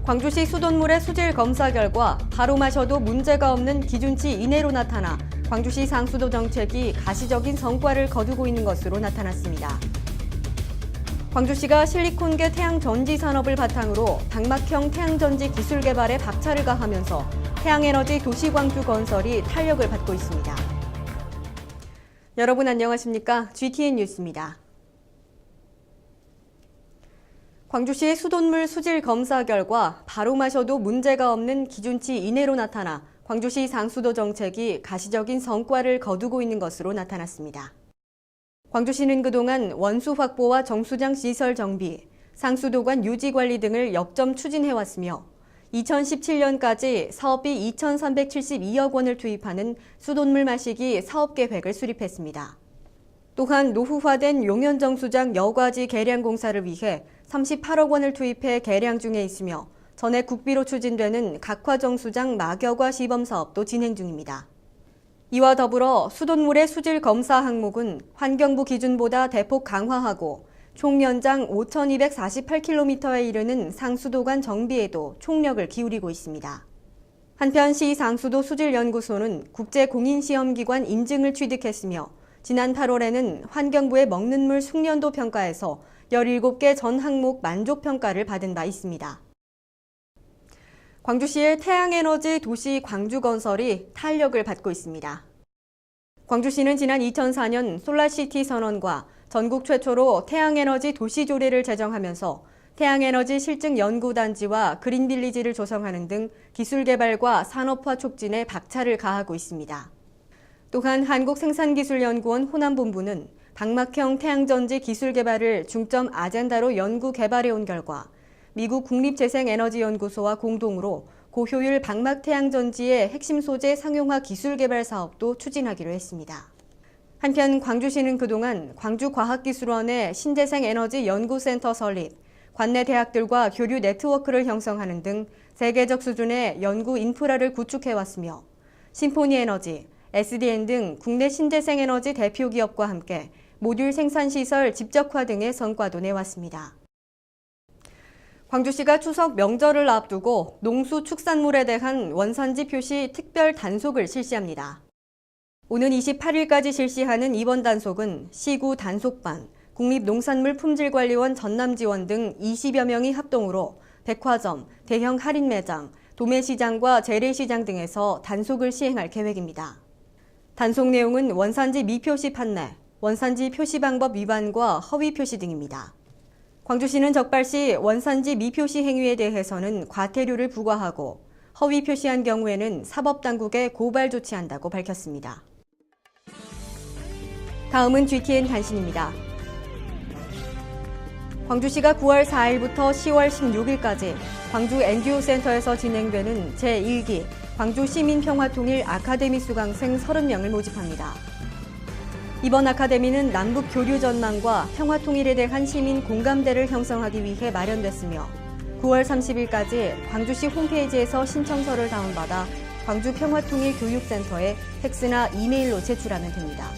광주시 수돗물의 수질 검사 결과 바로 마셔도 문제가 없는 기준치 이내로 나타나 광주시 상수도 정책이 가시적인 성과를 거두고 있는 것으로 나타났습니다. 광주시가 실리콘계 태양전지 산업을 바탕으로 당막형 태양전지 기술 개발에 박차를 가하면서 태양에너지 도시광주 건설이 탄력을 받고 있습니다. 여러분 안녕하십니까? GTN 뉴스입니다. 광주시의 수돗물 수질 검사 결과 바로 마셔도 문제가 없는 기준치 이내로 나타나 광주시 상수도 정책이 가시적인 성과를 거두고 있는 것으로 나타났습니다. 광주시는 그동안 원수 확보와 정수장 시설 정비, 상수도관 유지 관리 등을 역점 추진해왔으며 2017년까지 사업비 2,372억 원을 투입하는 수돗물 마시기 사업 계획을 수립했습니다. 또한 노후화된 용현정수장 여과지 개량 공사를 위해 38억 원을 투입해 개량 중에 있으며 전액 국비로 추진되는 각화정수장 막여과 시범 사업도 진행 중입니다. 이와 더불어 수돗물의 수질 검사 항목은 환경부 기준보다 대폭 강화하고 총 연장 5,248km에 이르는 상수도관 정비에도 총력을 기울이고 있습니다. 한편 시 상수도 수질연구소는 국제공인시험기관 인증을 취득했으며 지난 8월에는 환경부의 먹는 물 숙련도 평가에서 17개 전 항목 만족 평가를 받은 바 있습니다. 광주시의 태양에너지 도시 광주건설이 탄력을 받고 있습니다. 광주시는 지난 2004년 솔라시티 선언과 전국 최초로 태양에너지 도시조례를 제정하면서 태양에너지 실증 연구단지와 그린빌리지를 조성하는 등 기술개발과 산업화 촉진에 박차를 가하고 있습니다. 또한 한국생산기술연구원 호남본부는 당막형 태양전지 기술 개발을 중점 아젠다로 연구 개발해온 결과 미국 국립재생에너지연구소와 공동으로 고효율 방막 태양전지의 핵심 소재 상용화 기술 개발 사업도 추진하기로 했습니다. 한편 광주시는 그동안 광주과학기술원의 신재생에너지 연구센터 설립, 관내 대학들과 교류 네트워크를 형성하는 등 세계적 수준의 연구 인프라를 구축해왔으며 심포니에너지, SDN 등 국내 신재생에너지 대표 기업과 함께 모듈 생산시설 집적화 등의 성과도 내왔습니다. 광주시가 추석 명절을 앞두고 농수축산물에 대한 원산지 표시 특별 단속을 실시합니다. 오는 28일까지 실시하는 이번 단속은 시구 단속반, 국립농산물품질관리원 전남지원 등 20여 명이 합동으로 백화점, 대형 할인 매장, 도매시장과 재래시장 등에서 단속을 시행할 계획입니다. 단속 내용은 원산지 미표시 판매, 원산지 표시 방법 위반과 허위 표시 등입니다. 광주시는 적발시 원산지 미표시 행위에 대해서는 과태료를 부과하고 허위 표시한 경우에는 사법당국에 고발 조치한다고 밝혔습니다. 다음은 GTN 단신입니다. 광주시가 9월 4일부터 10월 16일까지 광주 NGO센터에서 진행되는 제1기 광주시민평화통일 아카데미 수강생 30명을 모집합니다. 이번 아카데미는 남북 교류 전망과 평화통일에 대한 시민 공감대를 형성하기 위해 마련됐으며 9월 30일까지 광주시 홈페이지에서 신청서를 다운받아 광주평화통일교육센터에 팩스나 이메일로 제출하면 됩니다.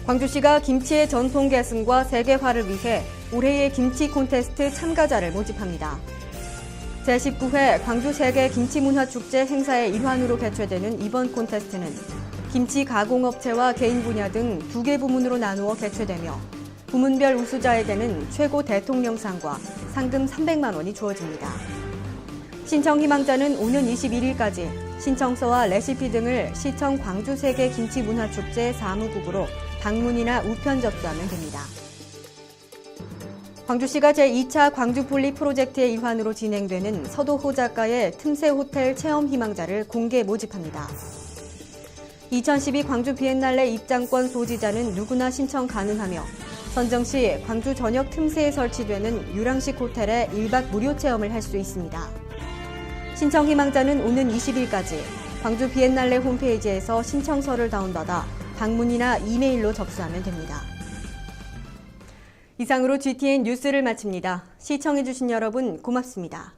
광주시가 김치의 전통 계승과 세계화를 위해 올해의 김치 콘테스트 참가자를 모집합니다. 제19회 광주 세계 김치문화축제 행사의 일환으로 개최되는 이번 콘테스트는 김치 가공업체와 개인 분야 등 2개 부문으로 나누어 개최되며 부문별 우수자에게는 최고 대통령상과 상금 300만 원이 주어집니다. 신청 희망자는 오는 21일까지 신청서와 레시피 등을 시청 광주 세계 김치문화축제 사무국으로 방문이나 우편 접수하면 됩니다. 광주시가 제2차 광주폴리 프로젝트의 일환으로 진행되는 서도호 작가의 틈새 호텔 체험 희망자를 공개 모집합니다. 2012 광주 비엔날레 입장권 소지자는 누구나 신청 가능하며 선정 시 광주 전역 틈새에 설치되는 유랑식 호텔에 1박 무료 체험을 할 수 있습니다. 신청 희망자는 오는 20일까지 광주 비엔날레 홈페이지에서 신청서를 다운받아 방문이나 이메일로 접수하면 됩니다. 이상으로 GTN 뉴스를 마칩니다. 시청해주신 여러분 고맙습니다.